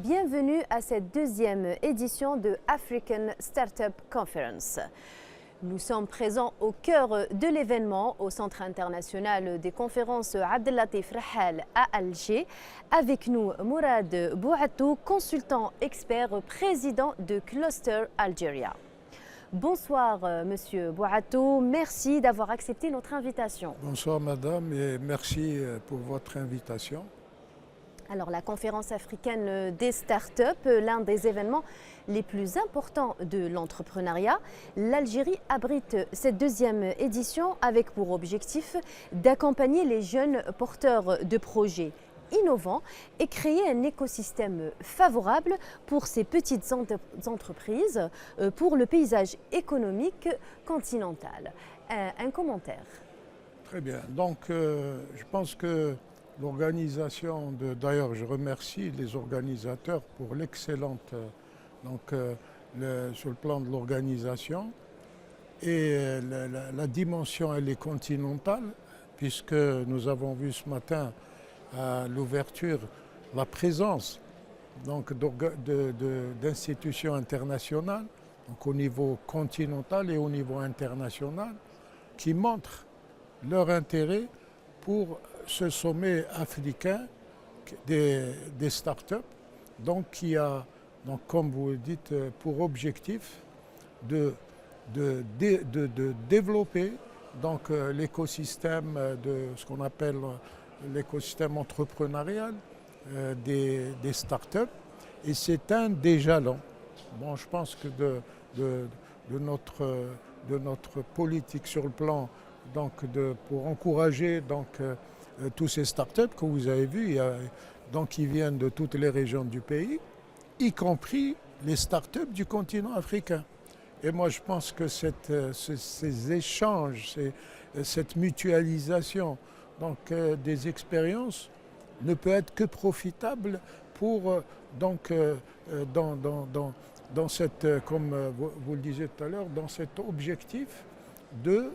bienvenue à cette deuxième édition de African Startup Conference. Nous sommes présents au cœur de l'événement au Centre international des conférences Abdellatif Rahal à Alger. Avec nous, Mourad Bouatou, consultant expert, président de Cluster Algeria. Bonsoir Monsieur Bouatou, merci d'avoir accepté notre invitation. Bonsoir Madame et merci pour votre invitation. Alors la conférence africaine des startups, l'un des événements les plus importants de l'entrepreneuriat, l'Algérie abrite cette deuxième édition avec pour objectif d'accompagner les jeunes porteurs de projets innovants et créer un écosystème favorable pour ces petites entreprises pour le paysage économique continental. Un commentaire. Très bien. Donc je pense que l'organisation d'ailleurs je remercie les organisateurs pour l'excellente sur le plan de l'organisation et la dimension elle est continentale puisque nous avons vu ce matin à l'ouverture la présence d'institutions internationales donc au niveau continental et au niveau international qui montrent leur intérêt pour ce sommet africain des startups, donc qui a, comme vous le dites, pour objectif de développer l'écosystème de ce qu'on appelle l'écosystème entrepreneurial des startups. Et c'est un des jalons. Bon, je pense que de notre politique sur le plan pour encourager tous ces startups que vous avez vus, qui viennent de toutes les régions du pays, y compris les startups du continent africain. Et moi, je pense que ces échanges, cette mutualisation des expériences ne peut être que profitable pour, dans cette, comme vous le disiez tout à l'heure, dans cet objectif de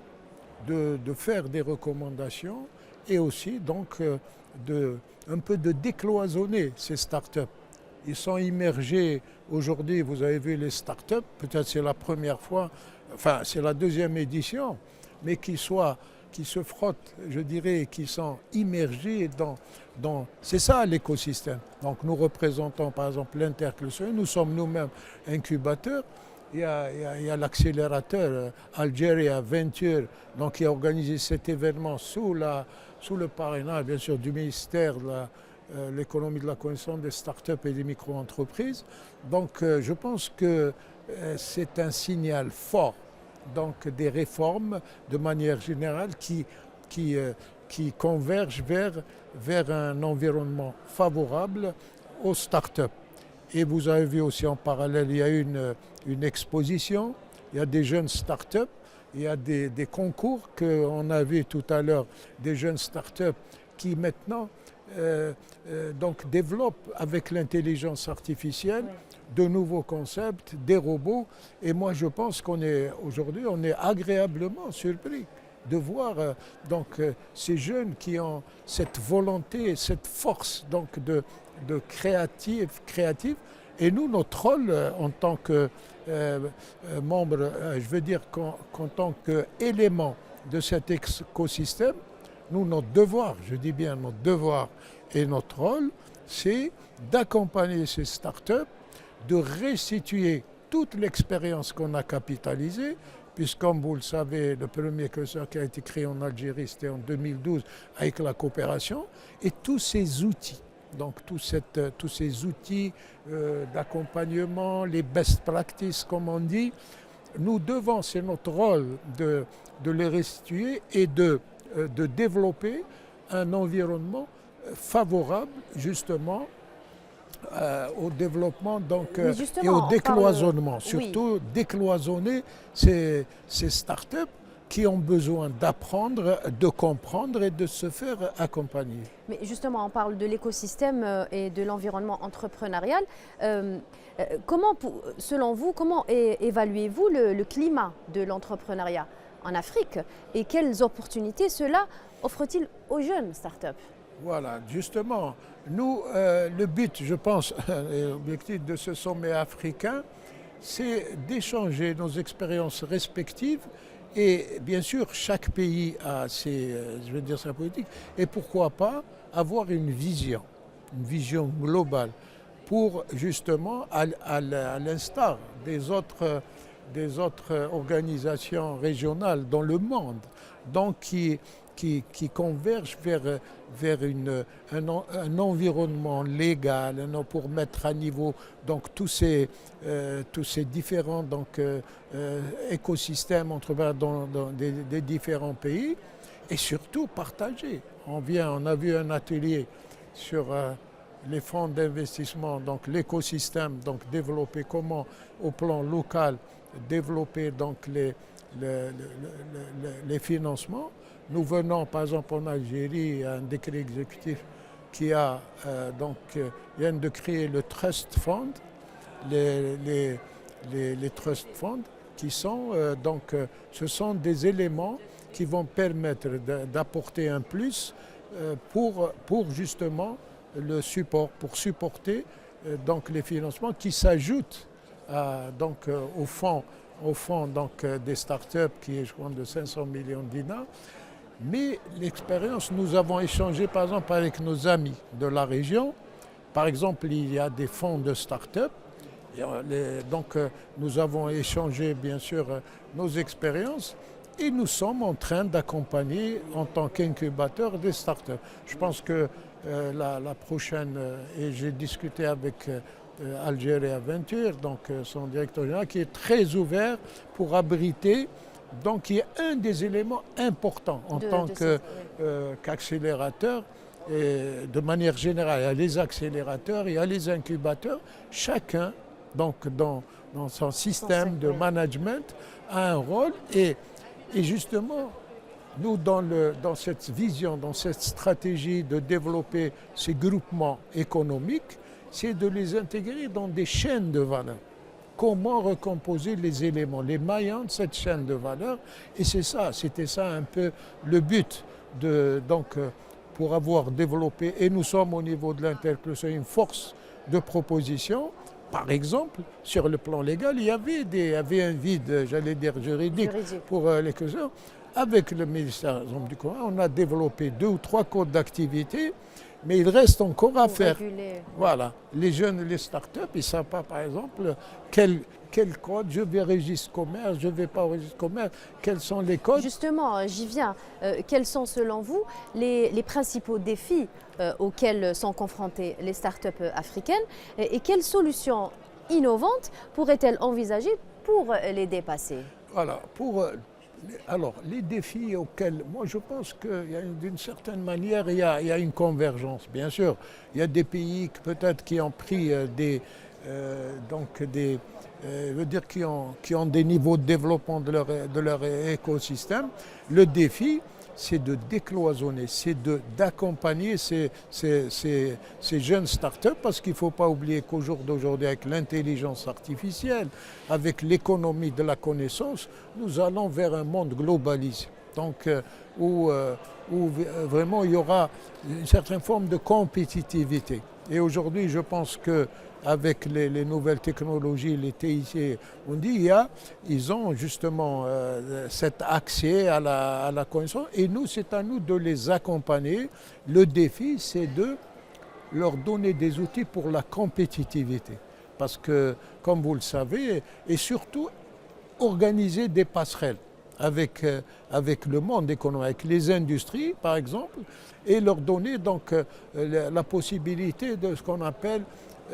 faire des recommandations et aussi un peu de décloisonner ces startups. Ils sont immergés aujourd'hui, vous avez vu les startups, peut-être c'est la première fois, enfin c'est la deuxième édition, mais qui se frottent, je dirais, qui sont immergés dans c'est ça l'écosystème. Donc nous représentons par exemple l'Intercluster, nous sommes nous-mêmes incubateurs. Il y a l'accélérateur Algeria Venture qui a organisé cet événement sous le parrainage bien sûr du ministère de l'économie de la connaissance des startups et des micro-entreprises. Donc je pense que c'est un signal fort des réformes de manière générale qui convergent vers un environnement favorable aux startups. Et vous avez vu aussi en parallèle, il y a une exposition, il y a des jeunes startups, il y a des concours qu'on a vu tout à l'heure, des jeunes startups qui maintenant développent avec l'intelligence artificielle de nouveaux concepts, des robots. Et moi je pense qu'aujourd'hui on est agréablement surpris de voir ces jeunes qui ont cette volonté, cette force de créatif. Et nous, notre rôle en tant que membre, je veux dire qu'en tant qu'élément de cet écosystème, nous, notre devoir, je dis bien notre devoir et notre rôle, c'est d'accompagner ces startups, de restituer toute l'expérience qu'on a capitalisée, puisque comme vous le savez, le premier cluster qui a été créé en Algérie, c'était en 2012 avec la coopération, et tous ces outils. Donc tous ces outils d'accompagnement, les best practices comme on dit, nous devons, c'est notre rôle de les restituer et de développer un environnement favorable justement au développement et au décloisonnement. Surtout décloisonner ces startups qui ont besoin d'apprendre, de comprendre et de se faire accompagner. Mais justement, on parle de l'écosystème et de l'environnement entrepreneurial. Selon vous, comment évaluez-vous le climat de l'entrepreneuriat en Afrique et quelles opportunités cela offre-t-il aux jeunes startups ? Voilà, justement, nous, le but, je pense, et l'objectif de ce sommet africain, c'est d'échanger nos expériences respectives et bien sûr chaque pays a je veux dire, sa politique et pourquoi pas avoir une vision globale pour justement, à l'instar des autres organisations régionales dans le monde, donc qui convergent vers un environnement légal pour mettre à niveau donc, tous ces différents écosystèmes dans des différents pays et surtout partager. On a vu un atelier sur les fonds d'investissement, donc l'écosystème, donc développer comment au plan local développer donc les financements. Nous venons par exemple en Algérie, un décret exécutif qui vient de créer le Trust Fund, les Trust Funds qui sont ce sont des éléments qui vont permettre d'apporter un plus pour justement pour supporter donc les financements qui s'ajoutent au fonds des startups qui est je crois de 500 millions de dinars. Mais l'expérience, nous avons échangé par exemple avec nos amis de la région. Par exemple, il y a des fonds de start-up. Nous avons échangé bien sûr nos expériences et nous sommes en train d'accompagner en tant qu'incubateur des start-up. Je pense que la prochaine, et j'ai discuté avec Algeria Venture, donc son directeur général, qui est très ouvert pour abriter. Donc, il y a un des éléments importants en tant qu'accélérateur. Et de manière générale, il y a les accélérateurs, il y a les incubateurs. Chacun, donc, dans son système de management, a un rôle. Et justement, nous, dans cette vision, dans cette stratégie de développer ces groupements économiques, c'est de les intégrer dans des chaînes de valeur. Comment recomposer les éléments, les maillons de cette chaîne de valeur. Et c'était ça un peu le but pour avoir développé, et nous sommes au niveau de l'interclasseur une force de proposition. Par exemple, sur le plan légal, il y avait un vide, j'allais dire juridique. Pour les classeurs. Avec le ministère du Commerce, on a développé 2 ou 3 codes d'activité, mais il reste encore à faire. Voilà. Les jeunes, les start-up, ils ne savent pas, par exemple, quel code, je vais au registre commerce, je ne vais pas au registre commerce, quels sont les codes. Justement, j'y viens. Quels sont, selon vous, les principaux défis auxquels sont confrontées les start-up africaines et quelles solutions innovantes pourraient-elles envisager pour les dépasser? Voilà. Alors, les défis auxquels, moi je pense que d'une certaine manière, il y a une convergence. Bien sûr, il y a des pays peut-être qui ont pris qui ont des niveaux de développement de leur écosystème. Le défi, c'est de décloisonner, c'est d'accompagner ces jeunes start-up, parce qu'il ne faut pas oublier qu'au jour d'aujourd'hui, avec l'intelligence artificielle, avec l'économie de la connaissance, nous allons vers un monde globalisé. Donc, où vraiment il y aura une certaine forme de compétitivité. Et aujourd'hui, je pense qu'avec les nouvelles technologies, les TIC, ils ont justement cet accès à la connaissance. Et nous, c'est à nous de les accompagner. Le défi, c'est de leur donner des outils pour la compétitivité. Parce que, comme vous le savez, et surtout, organiser des passerelles avec le monde économique, avec les industries par exemple, et leur donner donc la possibilité de ce qu'on appelle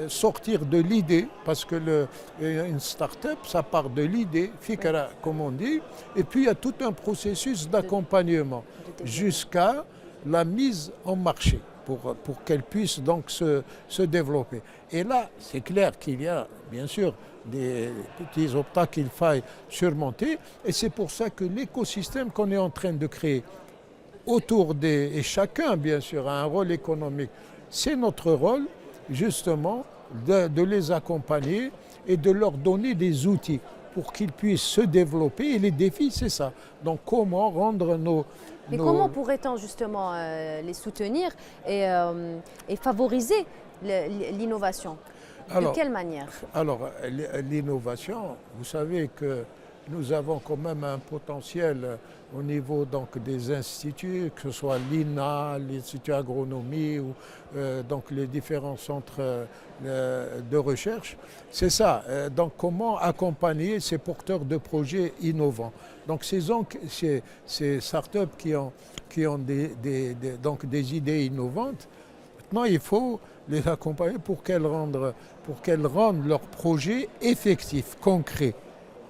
sortir de l'idée, parce que une start-up, ça part de l'idée, fikra comme on dit, et puis il y a tout un processus d'accompagnement jusqu'à la mise en marché pour qu'elle puisse donc se développer. Et là, c'est clair qu'il y a bien sûr des petits obstacles qu'il faille surmonter, et c'est pour ça que l'écosystème qu'on est en train de créer et chacun bien sûr a un rôle économique, c'est notre rôle justement de les accompagner et de leur donner des outils pour qu'ils puissent se développer. Et les défis, c'est ça. Donc comment rendre Mais comment pourrait-on justement les soutenir et favoriser l'innovation? De quelle manière? Alors, l'innovation, vous savez que nous avons quand même un potentiel au niveau donc, des instituts, que ce soit l'INA, l'Institut agronomie ou donc les différents centres de recherche. C'est ça. Donc comment accompagner ces porteurs de projets innovants? Donc ces startups qui ont donc des idées innovantes, maintenant il faut les accompagner pour qu'elles rendent leurs projets effectifs, concrets.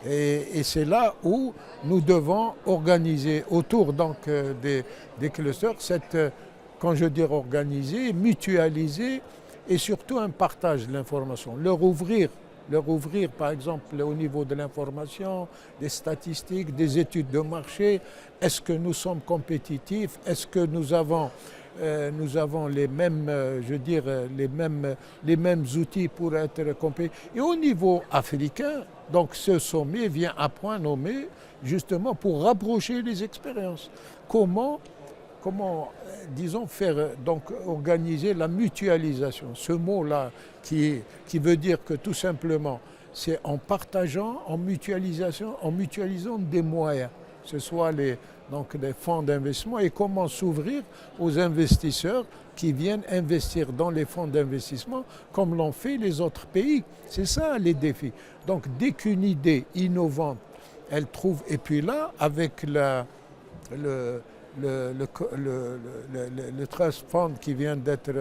Et c'est là où nous devons organiser autour donc, des clusters, quand je dis organiser, mutualiser et surtout un partage de l'information. Leur ouvrir par exemple au niveau de l'information, des statistiques, des études de marché. Est-ce que nous sommes compétitifs? Est-ce que nous avons les mêmes, les mêmes outils pour être compétitifs? Et au niveau africain, donc ce sommet vient à point nommé justement pour rapprocher les expériences. Comment disons, organiser la mutualisation? Ce mot-là qui veut dire que tout simplement, c'est en partageant, en mutualisant des moyens, que ce soit les fonds d'investissement, et comment s'ouvrir aux investisseurs qui viennent investir dans les fonds d'investissement comme l'ont fait les autres pays. C'est ça les défis. Donc dès qu'une idée innovante, elle trouve, et puis là, avec le Trust Fund qui vient d'être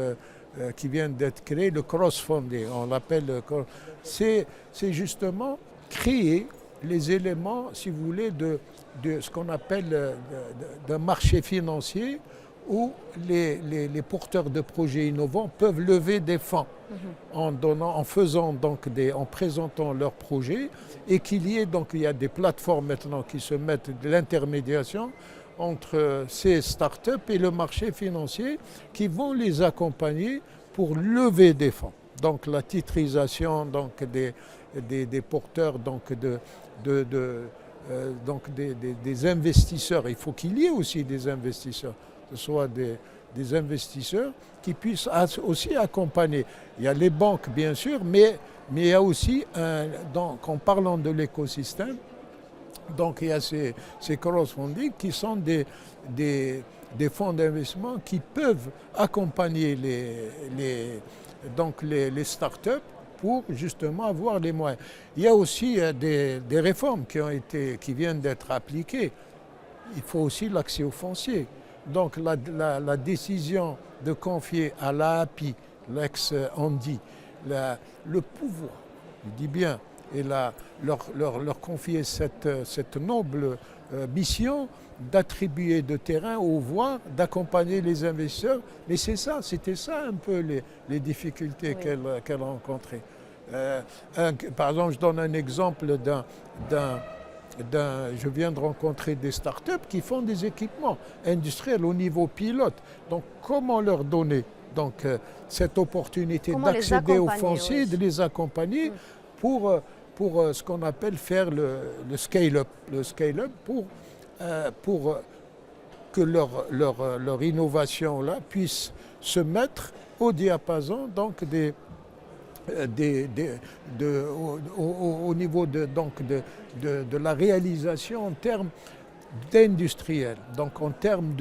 créé, le cross-funding, on l'appelle, c'est justement créer les éléments, si vous voulez, de ce qu'on appelle d'un marché financier où les porteurs de projets innovants peuvent lever des fonds en présentant leurs projets, et il y a des plateformes maintenant qui se mettent de l'intermédiation entre ces startups et le marché financier qui vont les accompagner pour lever des fonds. Donc la titrisation des porteurs des investisseurs. Il faut qu'il y ait aussi des investisseurs, que ce soit des investisseurs qui puissent aussi accompagner. Il y a les banques bien sûr, mais il y a aussi, en parlant de l'écosystème, donc il y a ces cross-funding qui sont des fonds d'investissement qui peuvent accompagner les startups pour justement avoir les moyens. Il y a aussi des réformes qui viennent d'être appliquées. Il faut aussi l'accès au foncier. Donc la décision de confier à l'AAPI, l'ex-ANDI, le pouvoir, je dis bien, et leur confier cette noble mission d'attribuer de terrain, voire d'accompagner les investisseurs. Mais c'était ça un peu les difficultés qu'elle rencontrait. Par exemple, je donne un exemple je viens de rencontrer des startups qui font des équipements industriels au niveau pilote. Donc comment leur donner cette opportunité d'accéder au foncier, de les accompagner pour ce qu'on appelle faire le scale-up. Le scale-up pour que leur innovation là puisse se mettre au diapason au niveau de la réalisation en termes d'industriel, donc en termes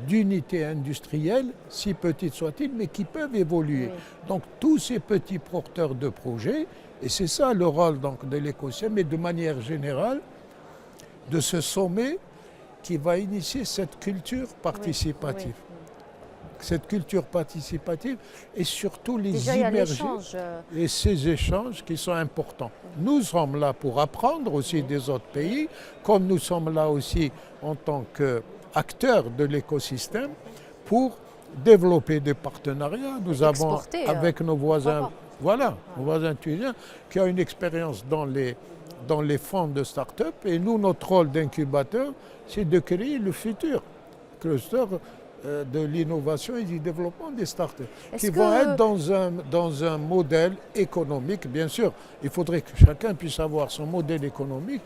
d'unités industrielles, si petites soient-ils, mais qui peuvent évoluer. Oui. Donc tous ces petits porteurs de projets, et c'est ça le rôle de l'écosystème, mais de manière générale, de ce sommet qui va initier cette culture participative. Oui. Cette culture participative et surtout les immerger et ces échanges qui sont importants. Nous sommes là pour apprendre aussi des autres pays, comme nous sommes là aussi en tant qu'acteurs de l'écosystème pour développer des partenariats. Nous avons avec nos voisins, nos voisins tunisiens qui ont une expérience dans les fonds de start-up, et nous, notre rôle d'incubateur, c'est de créer le futur cluster de l'innovation et du développement des startups, Est-ce qui vont être que dans un modèle économique. Bien sûr, il faudrait que chacun puisse avoir son modèle économique.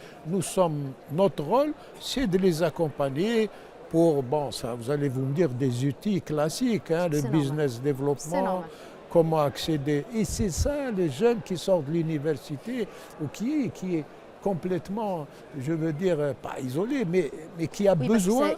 Notre rôle, c'est de les accompagner pour, bon, ça, vous allez vous me dire, des outils classiques, hein, le c'est normal. business C'est développement, normal. comment accéder. Et c'est ça, les jeunes qui sortent de l'université, ou qui est complètement, je veux dire, pas isolé, mais qui a Oui, parce que besoin.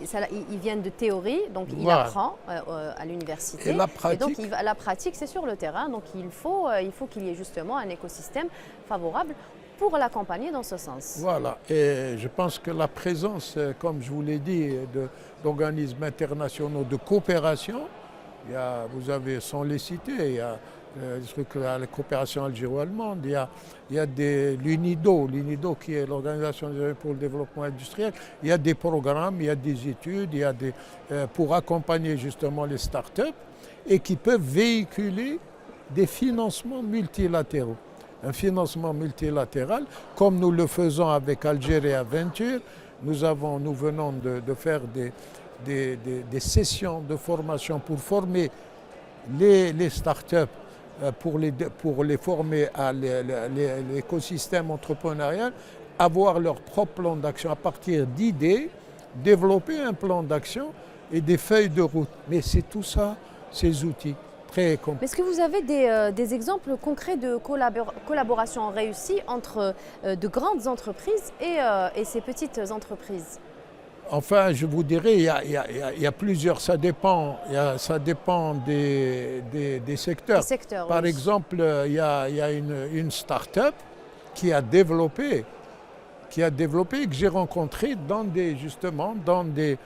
ils viennent de théorie, donc il Voilà. apprend à l'université. Et la Et pratique, donc la pratique, c'est sur le terrain. Donc il faut qu'il y ait justement un écosystème favorable pour l'accompagner dans ce sens. voilà. Et je pense que la présence, comme je vous l'ai dit, d'organismes internationaux de coopération, vous avez, sans les citer, il y a la coopération algéro-allemande, il y a l'UNIDO qui est l'Organisation pour le développement industriel, il y a des programmes, il y a des études, pour accompagner justement les startups et qui peuvent véhiculer des financements multilatéraux. Un financement multilatéral, comme nous le faisons avec Algeria Venture, nous venons de faire des sessions de formation pour former les startups, pour les former à l'écosystème entrepreneurial, avoir leur propre plan d'action à partir d'idées, développer un plan d'action et des feuilles de route. Mais c'est tout ça, ces outils très complexes. Est-ce que vous avez des exemples concrets de collaboration réussie entre de grandes entreprises et ces petites entreprises? Enfin, je vous dirais, il y a plusieurs, ça dépend des secteurs. Des secteurs, Par oui. exemple, il y a une start-up qui a développé, que j'ai rencontré justement dans des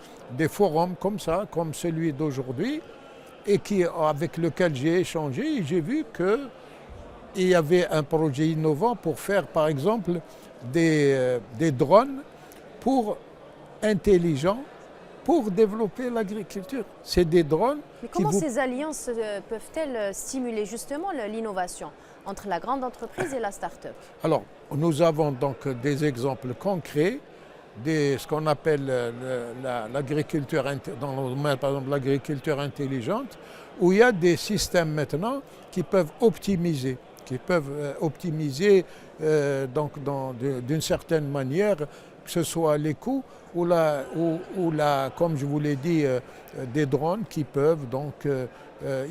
forums comme ça, comme celui d'aujourd'hui, et avec lequel j'ai échangé, et j'ai vu qu'il y avait un projet innovant pour faire, par exemple, des drones intelligents pour développer l'agriculture. C'est des drones Mais comment ces alliances peuvent-elles stimuler justement l'innovation entre la grande entreprise et la start-up? Alors, nous avons donc des exemples concrets, ce qu'on appelle l'agriculture, dans le domaine, par exemple, l'agriculture intelligente, où il y a des systèmes maintenant qui peuvent optimiser, donc d'une certaine manière, que ce soit les coûts ou comme je vous l'ai dit, des drones qui peuvent donc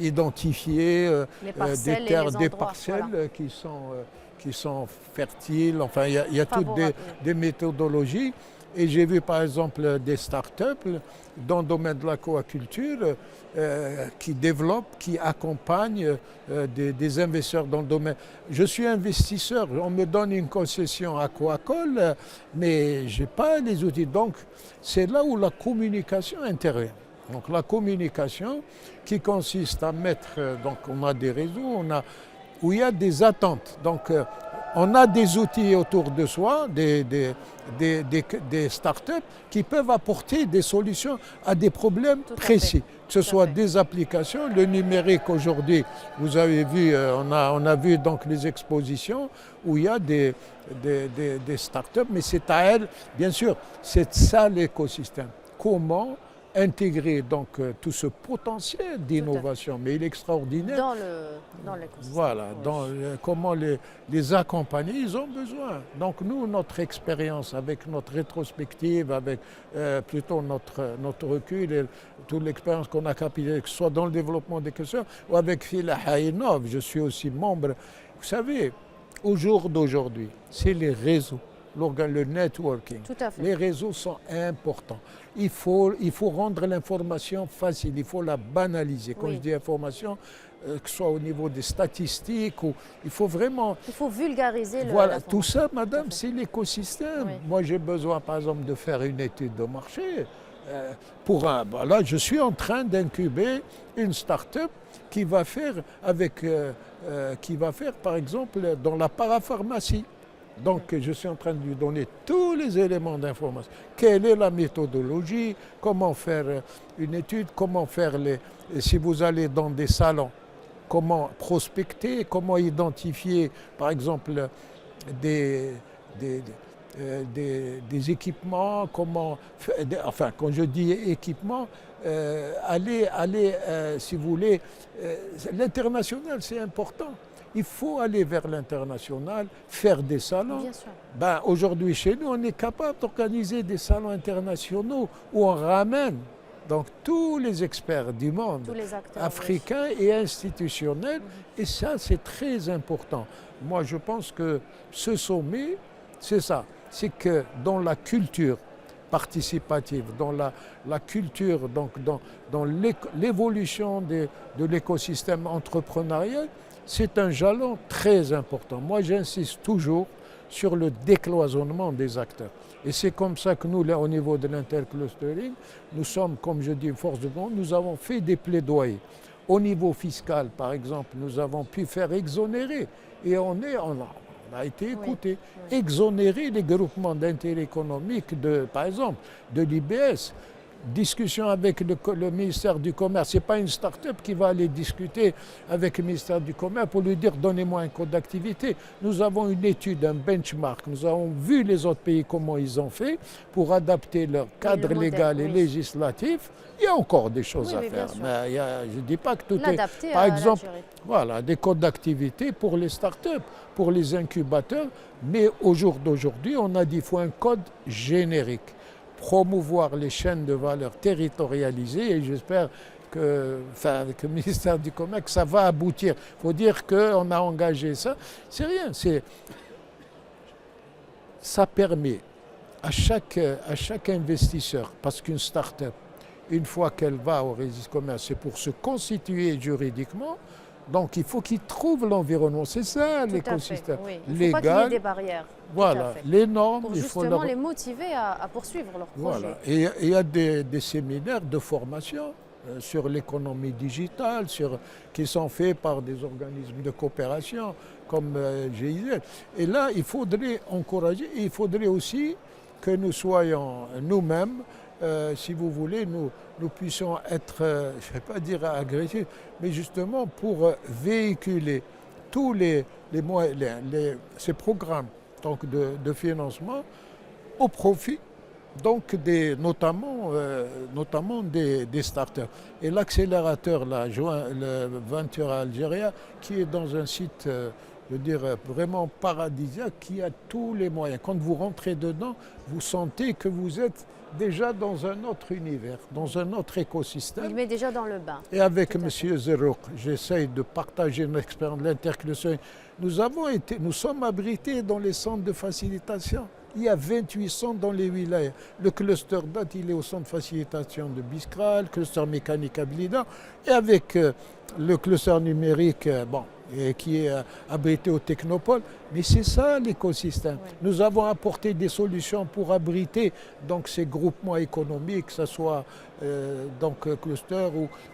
identifier Les parcelles des terres, et les des endroits, parcelles voilà. qui sont fertiles. Enfin, il y a toutes Favorable. des méthodologies. Et j'ai vu par exemple des start-up dans le domaine de l'aquaculture qui développent, qui accompagnent des investisseurs dans le domaine. Je suis investisseur, on me donne une concession aquacole, mais je n'ai pas les outils. Donc c'est là où la communication intervient. Donc la communication qui consiste à mettre, donc on a des réseaux, où il y a des attentes. Donc on a des outils autour de soi, des startups qui peuvent apporter des solutions à des problèmes précis, que ce soit des applications, le numérique aujourd'hui. Vous avez vu, on a vu donc les expositions où il y a des startups, mais c'est à elles, bien sûr, c'est ça l'écosystème. Comment intégrer donc tout ce potentiel d'innovation, mais il est extraordinaire. Dans l'écosystème. Voilà, Oui. comment les accompagner, ils ont besoin. Donc nous, notre expérience, avec notre rétrospective, avec plutôt notre recul et toute l'expérience qu'on a capitalisée, que ce soit dans le développement des questions ou avec Filaha Innov, je suis aussi membre. Vous savez, au jour d'aujourd'hui, c'est les réseaux. Le networking. Tout à fait. Les réseaux sont importants. Il faut rendre l'information facile, il faut la banaliser. Quand Oui. je dis information, que ce soit au niveau des statistiques, il faut vraiment... Il faut vulgariser Voilà, tout l'information. ça, madame, c'est l'écosystème. Oui. Moi, j'ai besoin, par exemple, de faire une étude de marché. Là, je suis en train d'incuber une start-up qui va faire, par exemple, dans la parapharmacie. Donc, je suis en train de lui donner tous les éléments d'information. Quelle est la méthodologie, comment faire une étude, comment faire si vous allez dans des salons, comment prospecter, comment identifier, par exemple, des des équipements, enfin quand je dis équipements, si vous voulez, l'international c'est important. Il faut aller vers l'international, faire des salons. Bien sûr. Ben, aujourd'hui chez nous, on est capable d'organiser des salons internationaux où on ramène donc tous les experts du monde, Tous les acteurs africains et institutionnels, et ça c'est très important. Moi je pense que ce sommet, c'est ça, c'est que dans la culture participative, dans la culture, donc dans l'évolution de l'écosystème entrepreneurial, c'est un jalon très important. Moi, j'insiste toujours sur le décloisonnement des acteurs. Et c'est comme ça que nous, là, au niveau de l'interclustering, nous sommes, comme je dis, une force de monde, nous avons fait des plaidoyers. Au niveau fiscal, par exemple, nous avons pu faire exonérer, et on a été écouté, exonérer les groupements d'intérêt économique, par exemple, de l'IBS. Discussion avec le ministère du Commerce. Ce n'est pas une start-up qui va aller discuter avec le ministère du Commerce pour lui dire donnez-moi un code d'activité. Nous avons une étude, un benchmark. Nous avons vu les autres pays comment ils ont fait pour adapter leur cadre légal et législatif. Il y a encore des choses à faire. Mais je ne dis pas que tout est... Par exemple, voilà, des codes d'activité pour les start-up, pour les incubateurs. Mais au jour d'aujourd'hui, on a dit qu'il faut un code générique. Promouvoir les chaînes de valeur territorialisées et j'espère avec le ministère du Commerce que ça va aboutir. Il faut dire qu'on a engagé ça. C'est rien. Ça permet à chaque investisseur, parce qu'une start-up, une fois qu'elle va au registre commerce, c'est pour se constituer juridiquement. Donc il faut qu'ils trouvent l'environnement. C'est ça l'écosystème. Oui. Il ne faut pas qu'il y ait des barrières. Voilà, les normes. Pour justement les motiver à poursuivre leur projet. Voilà. Et il y a des séminaires de formation sur l'économie digitale, qui sont faits par des organismes de coopération comme GIZ. Et là, il faudrait encourager, et il faudrait aussi que nous soyons nous-mêmes, si vous voulez, nous puissions être, je ne vais pas dire agressifs, mais justement pour véhiculer tous ces programmes donc de financement au profit donc notamment des startups. Et l'accélérateur, le Ventura Algeria, qui est dans un site, je veux dire, vraiment paradisiaque, qui a tous les moyens. Quand vous rentrez dedans, vous sentez que vous êtes déjà dans un autre univers, dans un autre écosystème. Il met déjà dans le bain. Et avec M. Zerouk, j'essaye de partager une expérience de l'interclustering. Nous sommes abrités dans les centres de facilitation. Il y a 28 centres dans les wilayas. Le cluster DAT, il est au centre de facilitation de Biskra, le cluster mécanique à Blida, et avec le cluster numérique, qui est abrité au Technopole. Mais c'est ça l'écosystème. Oui. Nous avons apporté des solutions pour abriter donc, ces groupements économiques, que ce soit cluster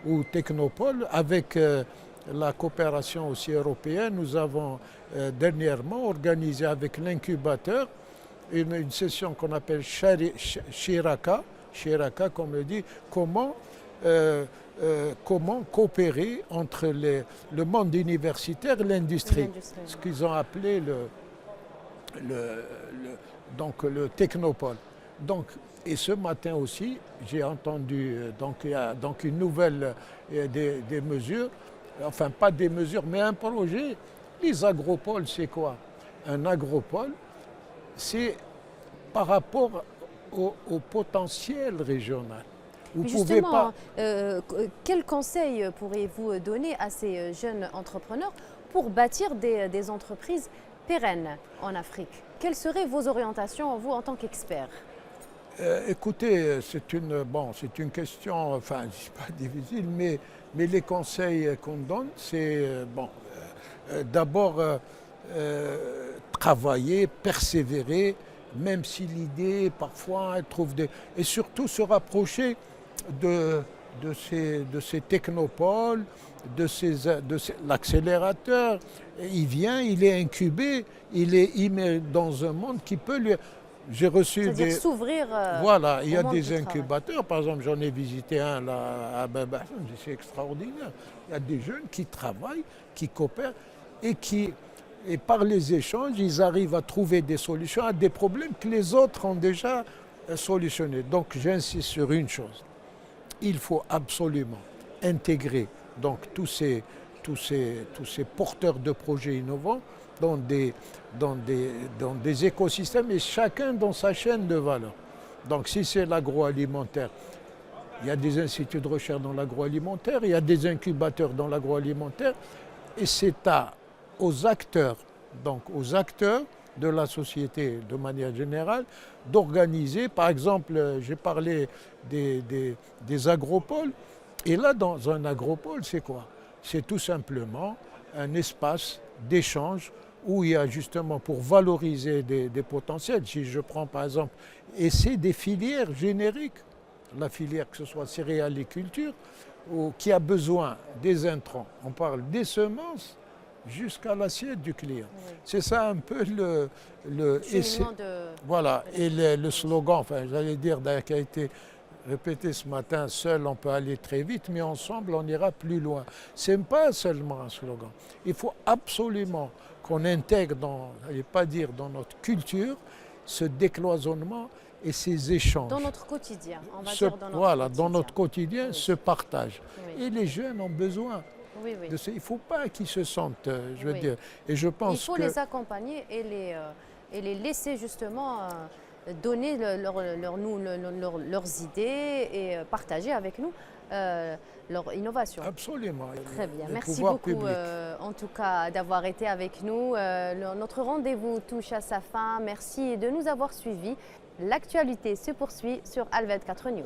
ou Technopole, avec la coopération aussi européenne. Nous avons dernièrement organisé avec l'incubateur une session qu'on appelle Shiraka, comme on dit, comment coopérer entre le monde universitaire et l'industrie, ce qu'ils ont appelé le Technopole. Donc, et ce matin aussi, j'ai entendu, il y a une nouvelle, des mesures, enfin pas des mesures, mais un projet. Les agropoles, c'est quoi? Un agropole, c'est par rapport au potentiel régional. Justement, quel conseil pourriez-vous donner à ces jeunes entrepreneurs pour bâtir des entreprises pérennes en Afrique? Quelles seraient vos orientations, vous, en tant qu'expert? Écoutez, c'est une question, enfin, c'est pas difficile, mais les conseils qu'on donne, c'est, d'abord, travailler, persévérer, même si l'idée, parfois, elle trouve des... Et surtout se rapprocher de ces technopoles, de l'accélérateur. Il vient, il est incubé, il met dans un monde qui peut lui... J'ai reçu C'est-à-dire s'ouvrir. Voilà, il y a des incubateurs. Par exemple, j'en ai visité un là à c'est extraordinaire. Il y a des jeunes qui travaillent, qui coopèrent et qui Et par les échanges, ils arrivent à trouver des solutions à des problèmes que les autres ont déjà solutionnés. Donc j'insiste sur une chose. Il faut absolument intégrer donc, tous ces porteurs de projets innovants dans des écosystèmes et chacun dans sa chaîne de valeur. Donc si c'est l'agroalimentaire, il y a des instituts de recherche dans l'agroalimentaire, il y a des incubateurs dans l'agroalimentaire et c'est aux acteurs de la société de manière générale, d'organiser, par exemple, j'ai parlé des agropoles, et là, dans un agropole, c'est quoi? C'est tout simplement un espace d'échange où il y a justement pour valoriser des potentiels. Si je prends par exemple, et c'est des filières génériques, la filière que ce soit céréaliculture, qui a besoin des intrants, on parle des semences, jusqu'à l'assiette du client. Oui. C'est ça un peu voilà, et le slogan, enfin j'allais dire d'ailleurs qui a été répété ce matin, seul on peut aller très vite, mais ensemble on ira plus loin. Ce n'est pas seulement un slogan. Il faut absolument qu'on intègre dans notre culture ce décloisonnement et ces échanges. Dans notre quotidien, on va dire dans notre voilà, quotidien. Dans notre quotidien, oui. Ce partage. Oui. Et les jeunes ont besoin. Oui. Il ne faut pas qu'ils se sentent, je veux dire. Et je pense il faut les accompagner et les laisser justement donner leurs idées et partager avec nous leur innovation. Absolument. Très bien. Merci beaucoup en tout cas d'avoir été avec nous. Notre rendez-vous touche à sa fin. Merci de nous avoir suivis. L'actualité se poursuit sur Al 24 News.